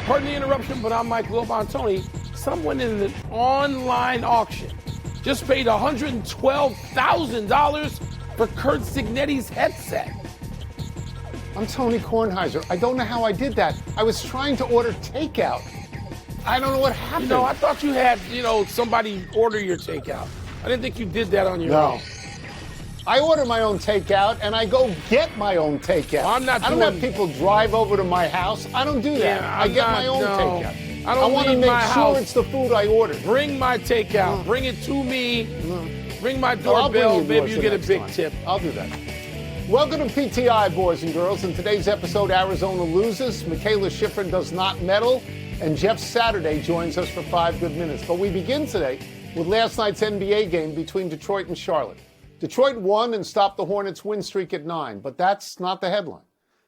Pardon the interruption, but I'm Mike Lobantoni. Someone in an online auction just paid $112,000 for Kurt Signetti's headset. I'm Tony Kornheiser. I don't know how I did that. I was trying to order takeout. I don't know what happened. I thought you had, somebody order your takeout. I didn't think you did that on your own. I order my own takeout, and I go get my own takeout. Well, I don't have people drive over to my house. I don't do that. Yeah, I get my own takeout. I want to make sure it's the food I ordered. Bring my takeout. Bring it to me. Bring my doorbell. Maybe you get a big tip. I'll do that. Welcome to PTI, boys and girls. In today's episode, Arizona loses, Mikaela Shiffrin does not medal, and Jeff Saturday joins us for 5 good minutes. But we begin today with last night's NBA game between Detroit and Charlotte. Detroit won and stopped the Hornets' win streak at 9, but that's not the headline.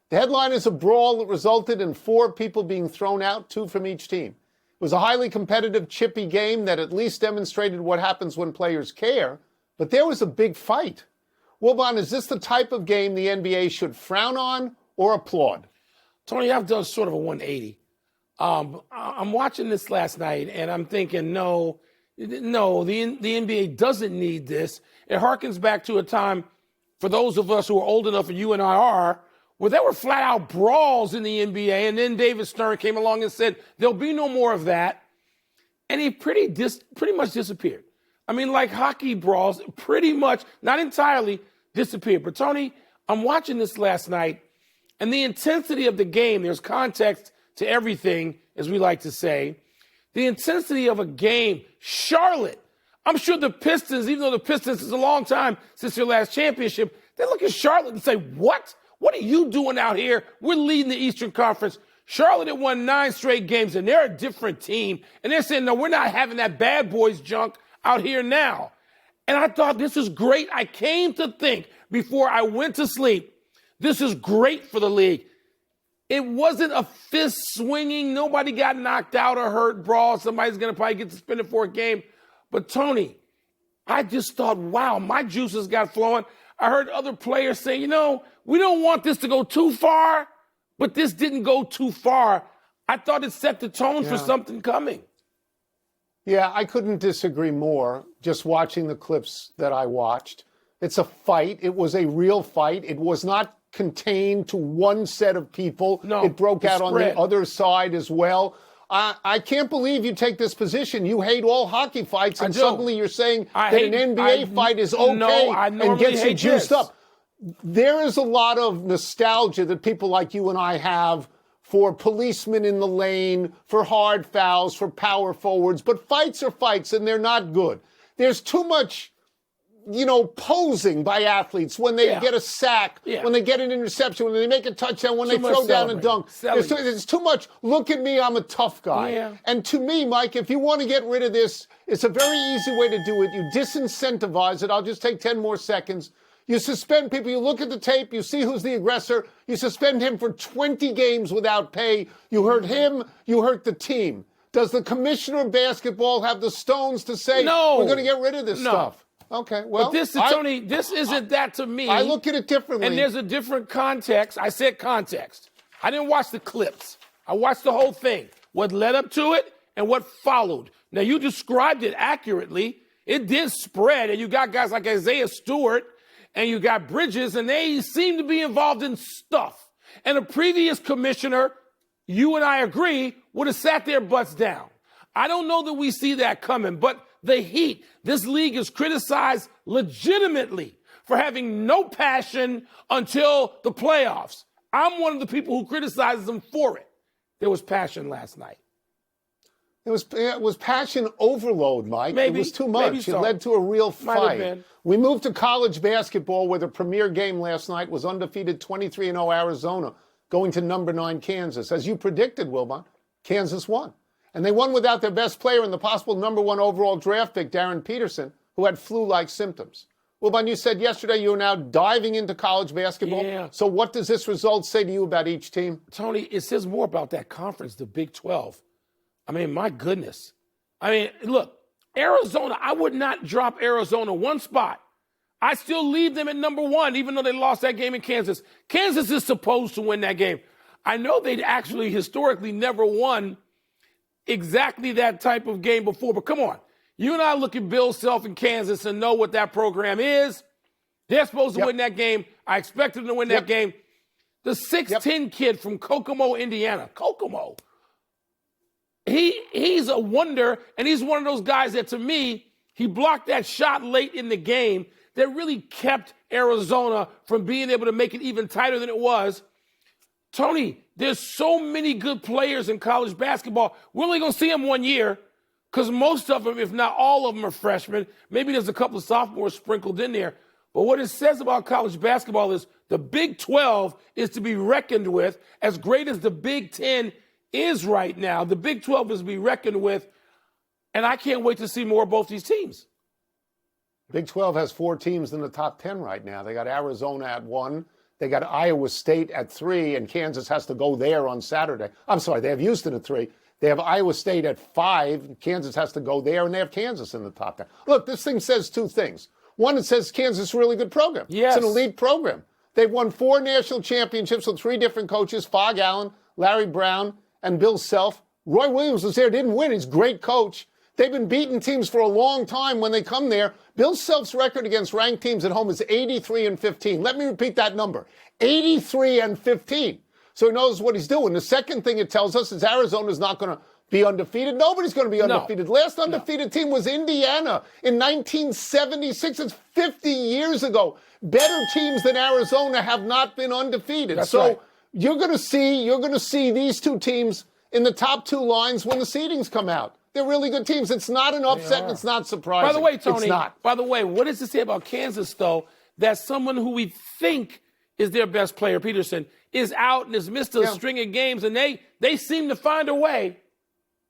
The headline is a brawl that resulted in 4 people being thrown out, 2 from each team. It was a highly competitive, chippy game that at least demonstrated what happens when players care, but there was a big fight. Wilbon, is this the type of game the NBA should frown on or applaud? Tony, I've done sort of a 180. I'm watching this last night, and I'm thinking, no, the NBA doesn't need this. It harkens back to a time, for those of us who are old enough, and you and I are, where there were flat-out brawls in the NBA, and then David Stern came along and said, there'll be no more of that. And he pretty much disappeared. I mean, like hockey brawls, pretty much, not entirely, disappeared. But, Tony, I'm watching this last night, and the intensity of the game, there's context to everything, as we like to say. The intensity of a game, Charlotte, I'm sure the Pistons, even though the Pistons is a long time since their last championship, they look at Charlotte and say, what? What are you doing out here? We're leading the Eastern Conference. Charlotte had won 9 straight games, and they're a different team. And they're saying, no, we're not having that bad boys junk out here now. And I thought, this is great. I came to think before I went to sleep, this is great for the league. It wasn't a fist swinging, nobody got knocked out or hurt brawl. Somebody's going to probably get suspended for a game. But, Tony, I just thought, wow, my juices got flowing. I heard other players say, we don't want this to go too far, but this didn't go too far. I thought it set the tone for something coming. Yeah, I couldn't disagree more just watching the clips that I watched. It's a fight. It was a real fight. It was not contained to one set of people. No, it broke out on the other side as well. I can't believe you take this position. You hate all hockey fights, and suddenly you're saying an NBA fight is okay and gets you juiced up. There is a lot of nostalgia that people like you and I have for policemen in the lane, for hard fouls, for power forwards. But fights are fights, and they're not good. There's too much, posing by athletes when they get a sack, when they get an interception, when they make a touchdown, when they throw down a dunk. There's too much, look at me, I'm a tough guy. Yeah. And to me, Mike, if you want to get rid of this, it's a very easy way to do it. You disincentivize it. I'll just take 10 more seconds. You suspend people. You look at the tape. You see who's the aggressor. You suspend him for 20 games without pay. You hurt him. You hurt the team. Does the commissioner of basketball have the stones to say, no, we're going to get rid of this stuff? Okay, well. But Tony, this isn't that to me. I look at it differently. And there's a different context. I said context. I didn't watch the clips. I watched the whole thing. What led up to it and what followed. Now, you described it accurately. It did spread, and you got guys like Isaiah Stewart, and you got Bridges, and they seem to be involved in stuff. And a previous commissioner, you and I agree, would have sat their butts down. I don't know that we see that coming, but the Heat, this league is criticized legitimately for having no passion until the playoffs. I'm one of the people who criticizes them for it. There was passion last night. It was passion overload, Mike. Maybe, it was too much. So. It led to a real Might have fight. been. We moved to college basketball, where the premier game last night was undefeated 23-0 Arizona, going to number 9 Kansas. As you predicted, Wilbon, Kansas won. And they won without their best player and the possible number 1 overall draft pick, Darren Peterson, who had flu-like symptoms. Wilbon, you said yesterday you are now diving into college basketball. Yeah. So what does this result say to you about each team? Tony, it says more about that conference, the Big 12. I mean, my goodness. I mean, look, Arizona, I would not drop Arizona one spot. I still leave them at number 1, even though they lost that game in Kansas. Kansas is supposed to win that game. I know they'd actually historically never won exactly that type of game before, but come on. You and I look at Bill Self in Kansas and know what that program is. They're supposed to win that game. I expect them to win that game. The 6'10 kid from Kokomo, Indiana. Kokomo. He's a wonder, and he's one of those guys that, to me, he blocked that shot late in the game that really kept Arizona from being able to make it even tighter than it was. Tony, there's so many good players in college basketball. We're only going to see them 1 year because most of them, if not all of them, are freshmen. Maybe there's a couple of sophomores sprinkled in there. But what it says about college basketball is the Big 12 is to be reckoned with. As great as the Big 10 is right now, the Big 12 is to be reckoned with. And I can't wait to see more of both these teams. Big 12 has 4 teams in the top 10 right now. They got Arizona at 1. They got Iowa State at 3, and Kansas has to go there on Saturday. I'm sorry, they have Houston at 3. They have Iowa State at 5. Kansas has to go there, and they have Kansas in the top 10. Look, this thing says 2 things. One, it says Kansas is a really good program. Yes. It's an elite program. They've won 4 national championships with 3 different coaches, Phog Allen, Larry Brown, and Bill Self. Roy Williams was there, didn't win. He's a great coach. They've been beating teams for a long time when they come there. Bill Self's record against ranked teams at home is 83-15. Let me repeat that number, 83-15. So he knows what he's doing. The second thing it tells us is Arizona's not going to be undefeated. Nobody's going to be undefeated. Last undefeated team was Indiana in 1976. It's 50 years ago. Better teams than Arizona have not been undefeated. That's so right. you're going to see these 2 teams in the top 2 lines when the seedings come out. They're really good teams. It's not an upset, and it's not surprising. By the way, Tony, it's not. By the way, what does it say about Kansas, though, that someone who we think is their best player, Peterson, is out and has missed a string of games, and they seem to find a way.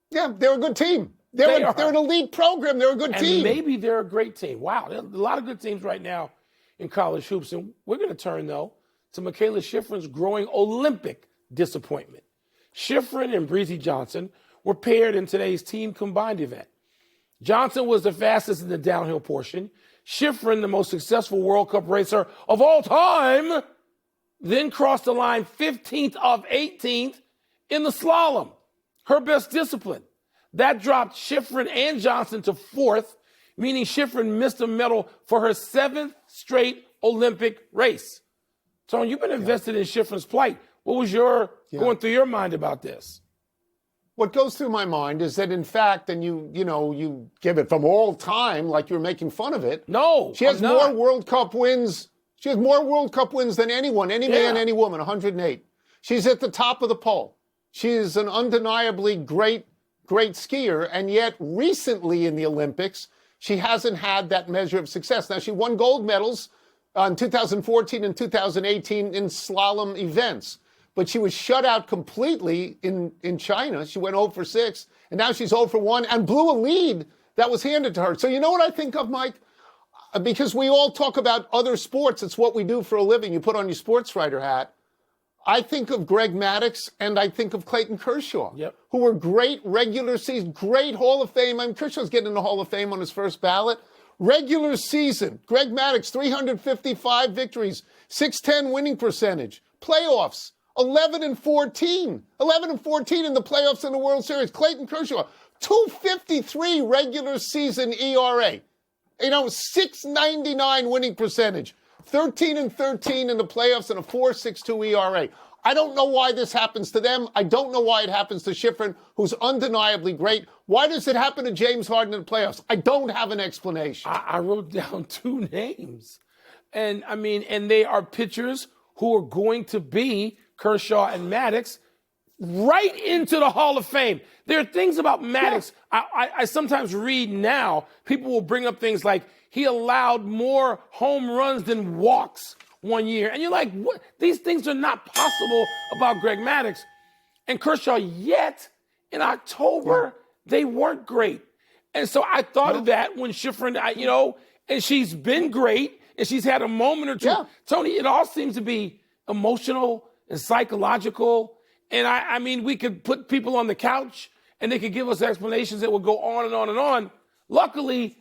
Yeah, they're a good team. They're an elite program. They're a good team. Maybe they're a great team. Wow, there are a lot of good teams right now in college hoops. And we're going to turn, though, to Mikaela Shiffrin's growing Olympic disappointment. Shiffrin and Breezy Johnson were paired in today's team combined event. Johnson was the fastest in the downhill portion. Shiffrin, the most successful World Cup racer of all time, then crossed the line 15th of 18th in the slalom, her best discipline. That dropped Shiffrin and Johnson to 4th, meaning Shiffrin missed a medal for her 7th straight Olympic race. Tony, you've been invested in Shiffrin's plight. What was going through your mind about this? What goes through my mind is that, in fact, and you give it from all time like you're making fun of it. No, she has more World Cup wins. She has more World Cup wins than anyone, any man, any woman, 108. She's at the top of the poll. She is an undeniably great skier, and yet recently in the Olympics, she hasn't had that measure of success. Now, she won gold medals in 2014 and 2018 in slalom events. But she was shut out completely in China. She went 0 for 6, and now she's 0 for 1 and blew a lead that was handed to her. So you know what I think of, Mike? Because we all talk about other sports. It's what we do for a living. You put on your sports writer hat. I think of Greg Maddux and I think of Clayton Kershaw, who were great regular season, great Hall of Fame. I mean, Kershaw's getting in the Hall of Fame on his first ballot. Regular season, Greg Maddux, 355 victories, 610 winning percentage. Playoffs, 11-14. 11-14 in the playoffs in the World Series. Clayton Kershaw, 253 regular season ERA. 699 winning percentage. 13-13 in the playoffs and a 4.62 ERA. I don't know why this happens to them. I don't know why it happens to Shiffrin, who's undeniably great. Why does it happen to James Harden in the playoffs? I don't have an explanation. I wrote down 2 names. And they are pitchers who are going to be Kershaw and Maddux right into the Hall of Fame. There are things about Maddux. I sometimes read now, people will bring up things like he allowed more home runs than walks 1 year. And you're like, what? These things are not possible about Greg Maddux. And Kershaw, yet in October, they weren't great. And so I thought of that when Shiffrin, and she's been great, and she's had a moment or two. Yeah. Tony, it all seems to be emotional and psychological. And I mean, we could put people on the couch and they could give us explanations that would go on and on and on. Luckily,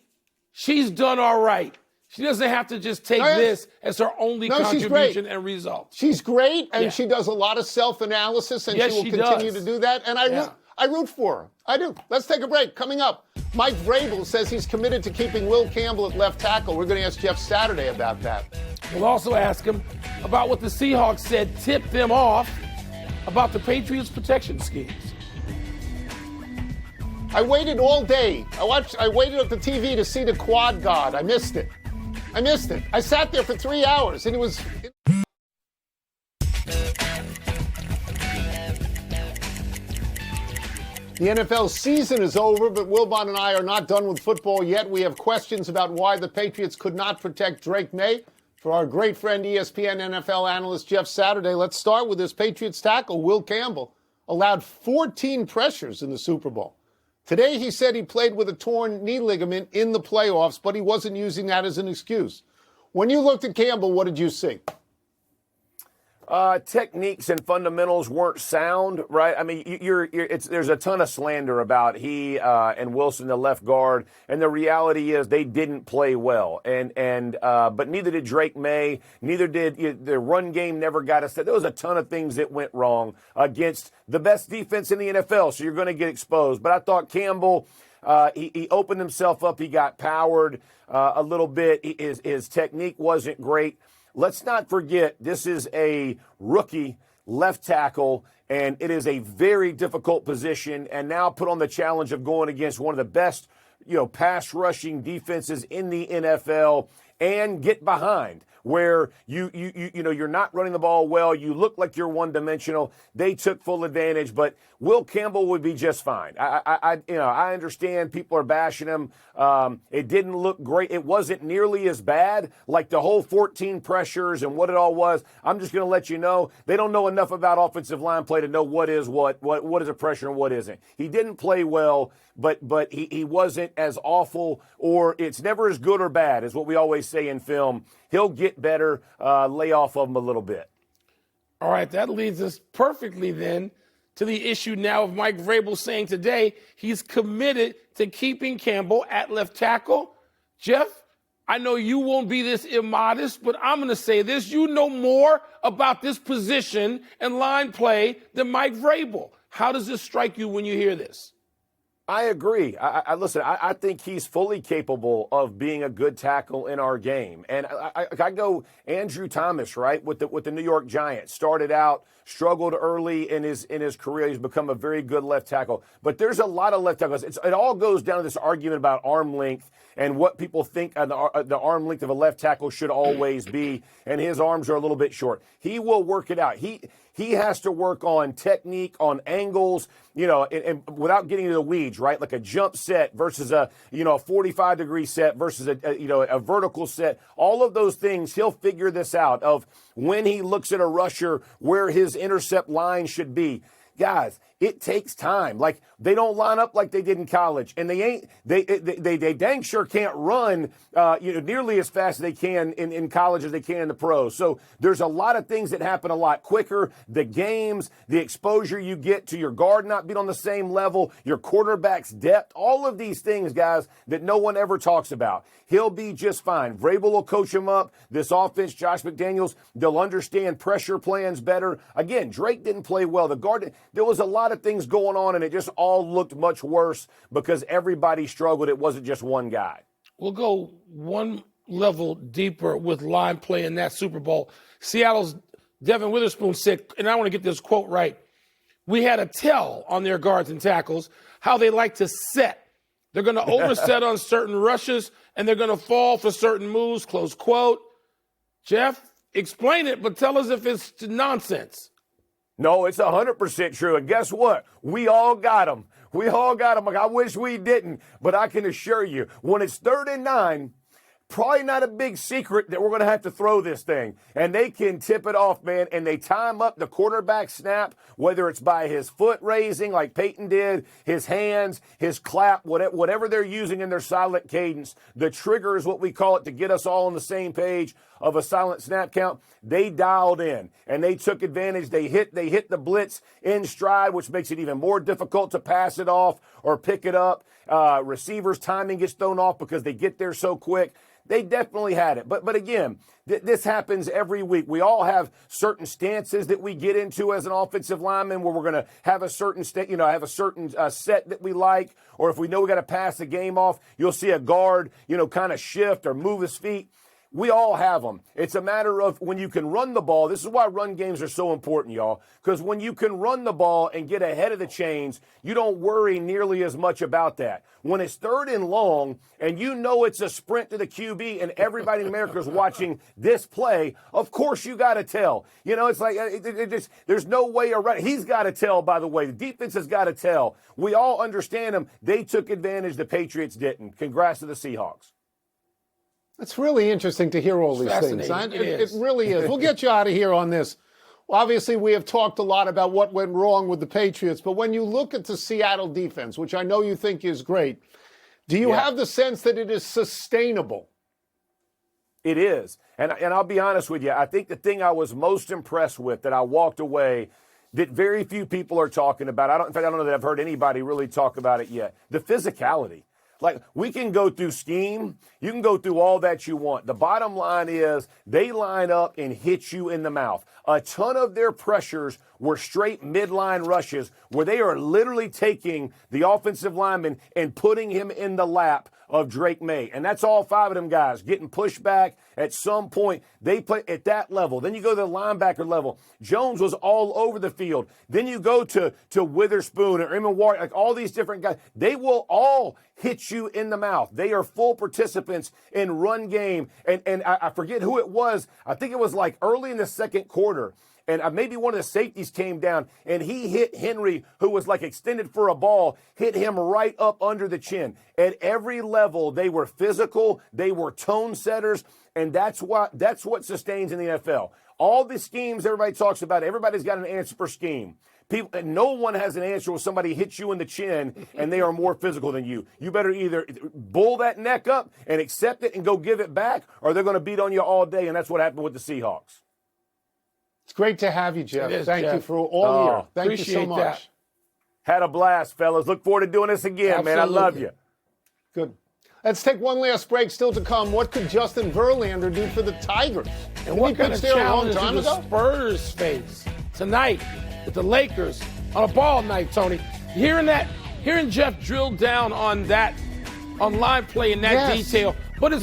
she's done all right. She doesn't have to just take No, yes. this as her only No, she's contribution great. and result. She's great, and Yeah. she does a lot of self-analysis, and Yes, she will she continue does. to do that. And I root for her. I do. Let's take a break. Coming up, Mike Vrabel says he's committed to keeping Will Campbell at left tackle. We're going to ask Jeff Saturday about that. We'll also ask him about what the Seahawks said tipped them off about the Patriots' protection schemes. I waited all day. I waited at the TV to see the Quad God. I missed it. I sat there for 3 hours, and it was. The NFL season is over, but Wilbon and I are not done with football yet. We have questions about why the Patriots could not protect Drake May. For our great friend ESPN NFL analyst Jeff Saturday, let's start with this Patriots tackle, Will Campbell, allowed 14 pressures in the Super Bowl. Today he said he played with a torn knee ligament in the playoffs, but he wasn't using that as an excuse. When you looked at Campbell, what did you see? Techniques and fundamentals weren't sound, right? I mean, there's a ton of slander about he and Wilson, the left guard, and the reality is they didn't play well, but neither did Drake May, neither did the run game. Never got us. There was a ton of things that went wrong against the best defense in the NFL. So you're going to get exposed. But I thought Campbell, he opened himself up. He got powered a little bit. His technique wasn't great. Let's not forget, this is a rookie left tackle, and it is a very difficult position, and now put on the challenge of going against one of the best, pass rushing defenses in the NFL and get behind where you're not running the ball well. You look like you're one-dimensional. They took full advantage, but Will Campbell would be just fine. I understand people are bashing him. It didn't look great. It wasn't nearly as bad like the whole 14 pressures and what it all was. I'm just going to let you know they don't know enough about offensive line play to know what is a pressure and what isn't. He didn't play well, but he wasn't as awful, or it's never as good or bad as what we always say in film. He'll get better. Lay off of him a little bit. All right, that leads us perfectly then to the issue now of Mike Vrabel saying today he's committed to keeping Campbell at left tackle. Jeff, I know you won't be this immodest, but I'm going to say this. You know more about this position and line play than Mike Vrabel. How does this strike you when you hear this? I agree. Listen, I think he's fully capable of being a good tackle in our game. And I go Andrew Thomas, right, with the New York Giants. Started out, struggled early in his career. He's become a very good left tackle. But there's a lot of left tackles. It all goes down to this argument about arm length and what people think the arm length of a left tackle should always be. And his arms are a little bit short. He will work it out. He has to work on technique, on angles, and without getting into the weeds, right? Like a jump set versus a 45-degree set versus a vertical set. All of those things, he'll figure this out of when he looks at a rusher, where his intercept line should be. Guys, it takes time. Like, they don't line up like they did in college, and they dang sure can't run nearly as fast as they can in college as they can in the pros. So there's a lot of things that happen a lot quicker. The games, the exposure you get to your guard not being on the same level, your quarterback's depth, all of these things, guys, that no one ever talks about. He'll be just fine. Vrabel will coach him up. This offense, Josh McDaniels, they'll understand pressure plans better. Again, Drake didn't play well. The guard, there was a lot of things going on, and it just all looked much worse because everybody struggled. It wasn't just one guy. We'll go one level deeper with line play in that Super Bowl. Seattle's Devin Witherspoon said, and I want to get this quote right, we had a tell on their guards and tackles how they like to set. They're going to overset on certain rushes, and they're going to fall for certain moves, close quote. Jeff, explain it, but tell us if it's nonsense. No, it's 100% true. And guess what? We all got them. Like, I wish we didn't, but I can assure you, when it's 3rd and 9, probably not a big secret that we're going to have to throw this thing. And they can tip it off, man, and they time up the quarterback snap, whether it's by his foot raising like Peyton did, his hands, his clap, whatever they're using in their silent cadence. The trigger is what we call it to get us all on the same page. of a silent snap count, they dialed in and they took advantage. They hit the blitz in stride, which makes it even more difficult to pass it off or pick it up. Receivers' timing gets thrown off because they get there so quick. They definitely had it. But again, this happens every week. We all have certain stances that we get into as an offensive lineman where we're going to have a certain set that we like, or if we know we got to pass the game off, you'll see a guard, kind of shift or move his feet. We all have them. It's a matter of when you can run the ball. This is why run games are so important, y'all, because when you can run the ball and get ahead of the chains, you don't worry nearly as much about that. When it's 3rd and long and it's a sprint to the QB and everybody in America is watching this play, of course you got to tell. It's like there's no way around it. He's got to tell, by the way. The defense has got to tell. We all understand them. They took advantage. The Patriots didn't. Congrats to the Seahawks. It's really interesting to hear all these things. It really is. We'll get you out of here on this. Well, obviously, we have talked a lot about what went wrong with the Patriots, but when you look at the Seattle defense, which I know you think is great, do you have the sense that it is sustainable? It is. And I'll be honest with you, I think the thing I was most impressed with that I walked away that very few people are talking about, in fact, I don't know that I've heard anybody really talk about it yet, the physicality. Like, we can go through scheme. You can go through all that you want. The bottom line is they line up and hit you in the mouth. A ton of their pressures were straight midline rushes where they are literally taking the offensive lineman and putting him in the lap of Drake May. And that's all 5 of them guys getting pushed back at some point. They play at that level. Then you go to the linebacker level. Jones was all over the field. Then you go to Witherspoon or Eamon Ward, like all these different guys. They will all hit you in the mouth. They are full participants in run game. And I forget who it was. I think it was like early in the second quarter. And maybe one of the safeties came down, and he hit Henry, who was like extended for a ball, hit him right up under the chin. At every level, they were physical, they were tone setters, and that's what sustains in the NFL. All the schemes everybody talks about, everybody's got an answer for scheme. No one has an answer when somebody hits you in the chin and they are more physical than you. You better either bull that neck up and accept it and go give it back, or they're going to beat on you all day, and that's what happened with the Seahawks. It's great to have you, Jeff. Thank you for all year. Thank you so much. That. Had a blast, fellas. Look forward to doing this again, man. I love you. Good. Let's take one last break. Still to come, what could Justin Verlander do for the Tigers? And what kind of challenge do the Spurs face tonight with the Lakers on a ball night, Tony? Hearing Jeff drill down on live play in that detail. But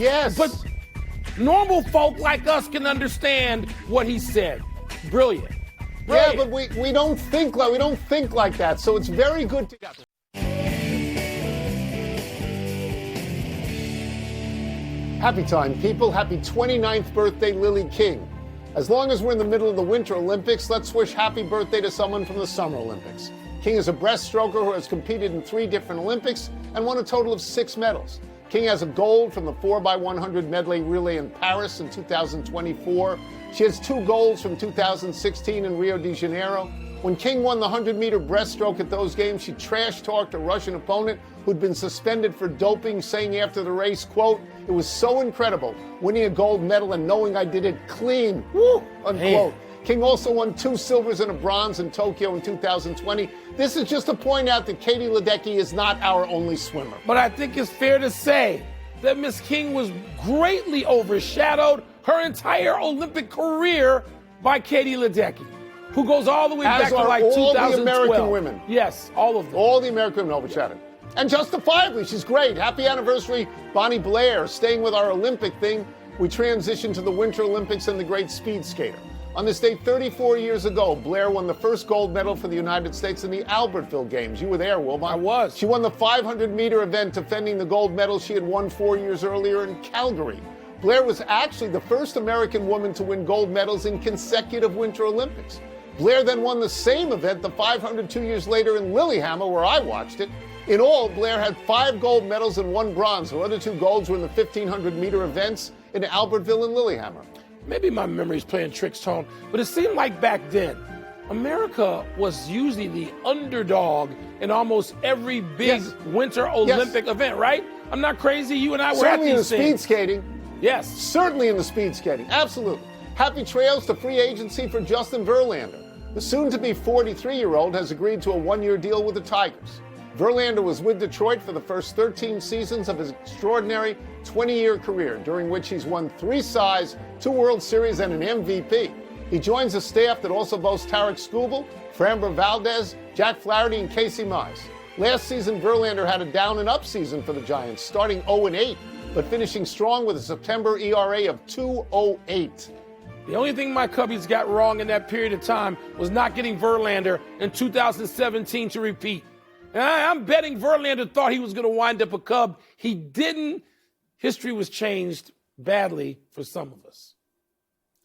normal folk like us can understand what he said. Brilliant. Yeah, but we don't think like that. So it's very good to get. Happy time, people. Happy 29th birthday, Lily King. As long as we're in the middle of the Winter Olympics, let's wish happy birthday to someone from the Summer Olympics. King is a breaststroker who has competed in 3 different Olympics and won a total of 6 medals. King has a gold from the 4x100 medley relay in Paris in 2024. She has 2 golds from 2016 in Rio de Janeiro. When King won the 100-meter breaststroke at those games, she trash-talked a Russian opponent who'd been suspended for doping, saying after the race, quote, "It was so incredible, winning a gold medal and knowing I did it clean," woo, unquote. King also won 2 silvers and a bronze in Tokyo in 2020. This is just to point out that Katie Ledecky is not our only swimmer. But I think it's fair to say that Miss King was greatly overshadowed her entire Olympic career by Katie Ledecky, who goes all the way back to like 2012. All the American women. Yes, all of them. All the American women overshadowed. And justifiably, she's great. Happy anniversary, Bonnie Blair. Staying with our Olympic thing, we transition to the Winter Olympics and the great speed skater. On this day 34 years ago, Blair won the first gold medal for the United States in the Albertville Games. You were there, Wilmot. I was. She won the 500-meter event, defending the gold medal she had won 4 years earlier in Calgary. Blair was actually the first American woman to win gold medals in consecutive Winter Olympics. Blair then won the same event, the 500, 2 years later in Lillehammer, where I watched it. In all, Blair had 5 gold medals and 1 bronze. Her other 2 golds were in the 1,500-meter events in Albertville and Lillehammer. Maybe my memory's playing tricks, Tone, but it seemed like back then, America was usually the underdog in almost every big Winter Olympic event, right? I'm not crazy. You and I were certainly at in these speed things. skating. Yes. Certainly in the speed skating. Absolutely. Happy trails to free agency for Justin Verlander. The soon-to-be 43-year-old has agreed to a one-year deal with the Tigers. Verlander was with Detroit for the first 13 seasons of his extraordinary 20-year career, during which he's won 3 Cy's, 2 World Series, and an MVP. He joins a staff that also boasts Tarek Skubal, Framber Valdez, Jack Flaherty, and Casey Mize. Last season, Verlander had a down-and-up season for the Giants, starting 0-8, but finishing strong with a September ERA of 2.08. The only thing my Cubbies got wrong in that period of time was not getting Verlander in 2017 to repeat. And I'm betting Verlander thought he was going to wind up a Cub. He didn't. History was changed badly for some of us.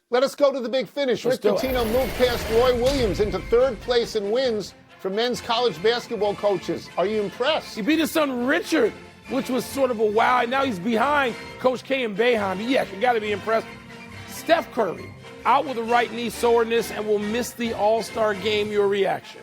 Let us go to the big finish. Rick Pitino moved past Roy Williams into 3rd place in wins for men's college basketball coaches. Are you impressed? He beat his son Richard, which was sort of a wow. And now he's behind Coach K and Boeheim. Yes, you got to be impressed. Steph Curry, out with a right knee soreness and will miss the All-Star game. Your reaction?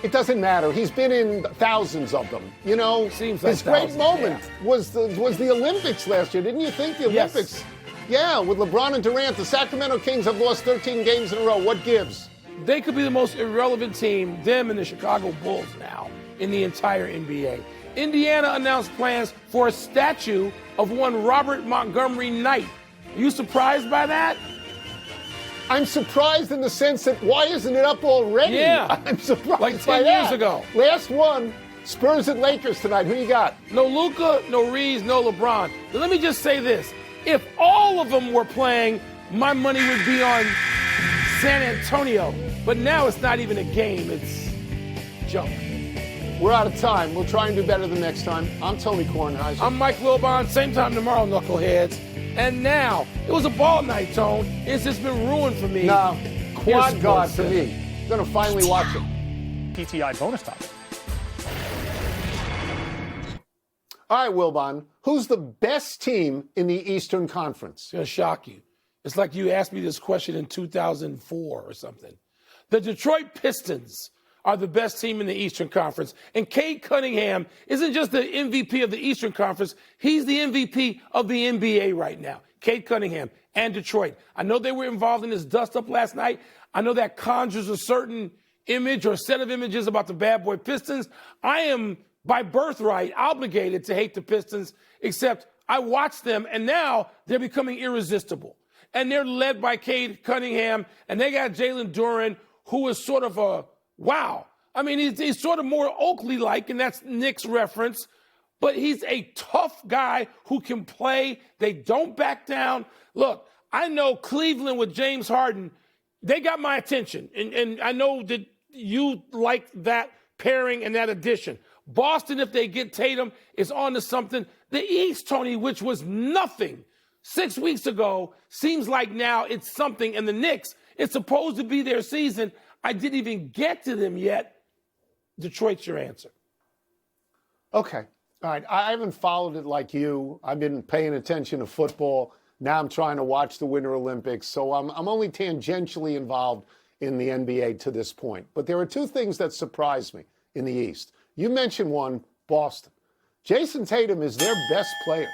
It doesn't matter. He's been in thousands of them. You know, seems like his great moment was the Olympics last year. Didn't you think? The Olympics. Yes. Yeah, with LeBron and Durant. The Sacramento Kings have lost 13 games in a row. What gives? They could be the most irrelevant team, them and the Chicago Bulls now, in the entire NBA. Indiana announced plans for a statue of one Robert Montgomery Knight. Are you surprised by that? I'm surprised in the sense that why isn't it up already? Yeah. I'm surprised like 10 by that. years ago. Last one, Spurs at Lakers tonight. Who you got? No Luka, no Reeves, no LeBron. But let me just say this. If all of them were playing, my money would be on San Antonio. But now it's not even a game. It's junk. We're out of time. We'll try and do better the next time. I'm Tony Kornheiser. I'm Mike Wilbon. Same time tomorrow, knuckleheads. And now, it was a ball night, Tone. It's just been ruined for me. No, quad god for me. I'm going to finally watch it. PTI bonus time. All right, Wilbon. Who's the best team in the Eastern Conference? It's going to shock you. It's like you asked me this question in 2004 or something. The Detroit Pistons are the best team in the Eastern Conference. And Cade Cunningham isn't just the MVP of the Eastern Conference. He's the MVP of the NBA right now. Cade Cunningham and Detroit. I know they were involved in this dust-up last night. I know that conjures a certain image or set of images about the bad boy Pistons. I am, by birthright, obligated to hate the Pistons, except I watch them, and now they're becoming irresistible. And they're led by Cade Cunningham, and they got Jalen Duren, who is sort of a wow. I mean, he's sort of more Oakley-like, and that's Nick's reference. But he's a tough guy who can play. They don't back down. Look, I know Cleveland with James Harden, they got my attention. And I know that you like that pairing and that addition. Boston, if they get Tatum, is on to something. The East, Tony, which was nothing 6 weeks ago, seems like now it's something. And the Knicks, it's supposed to be their season. I didn't even get to them yet. Detroit's your answer. Okay. All right. I haven't followed it like you. I've been paying attention to football. Now I'm trying to watch the Winter Olympics. So I'm only tangentially involved in the NBA to this point. But there are 2 things that surprised me in the East. You mentioned one, Boston. Jason Tatum is their best player.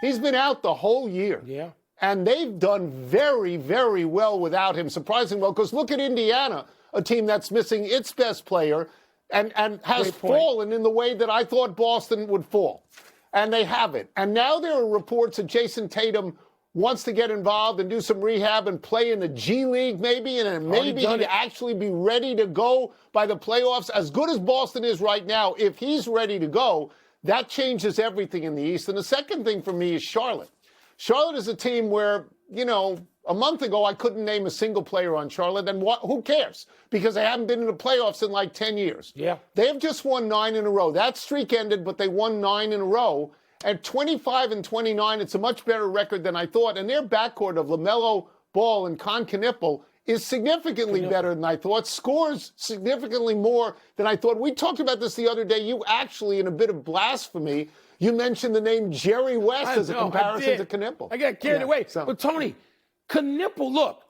He's been out the whole year. Yeah. And they've done very, very well without him, surprisingly well, because look at Indiana, a team that's missing its best player and has fallen in the way that I thought Boston would fall. And they haven't. And now there are reports that Jason Tatum wants to get involved and do some rehab and play in the G League maybe, and maybe he'd actually be ready to go by the playoffs. As good as Boston is right now, if he's ready to go, that changes everything in the East. And the second thing for me is Charlotte. Charlotte is a team where, you know, a month ago I couldn't name a single player on Charlotte, and who cares? Because they haven't been in the playoffs in like 10 years. Yeah. They have just won 9 in a row. That streak ended, but they won 9 in a row. At 25-29, it's a much better record than I thought. And their backcourt of LaMelo Ball and Con Knippel is significantly better than I thought, scores significantly more than I thought. We talked about this the other day. You actually, in a bit of blasphemy, you mentioned the name Jerry West as a comparison to Knippel. I got carried away. So. But, Tony, Knippel, look,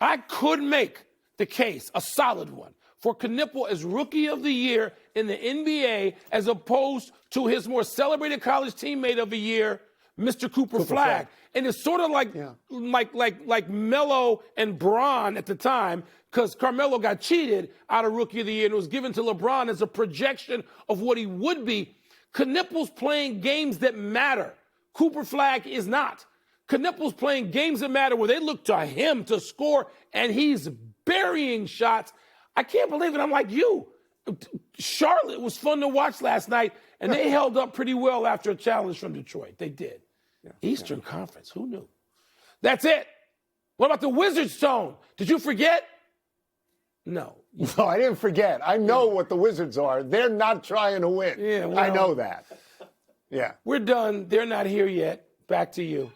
I could make the case, a solid one, for Knippel as Rookie of the Year in the NBA as opposed to his more celebrated college teammate of the year, Mr. Cooper Flag. And it's sort of like Melo and Bron at the time, because Carmelo got cheated out of Rookie of the Year and it was given to LeBron as a projection of what he would be. Knippel's playing games that matter. Cooper Flag is not. Knippel's playing games that matter where they look to him to score, and he's burying shots. I can't believe it. I'm like you. Charlotte was fun to watch last night, and they held up pretty well after a challenge from Detroit. They did. Eastern Conference, who knew? That's it. What about the Wizards, Tone? Did you forget? No. No, I didn't forget. I know what the Wizards are. They're not trying to win. Yeah, well, I know that. Yeah. We're done. They're not here yet. Back to you.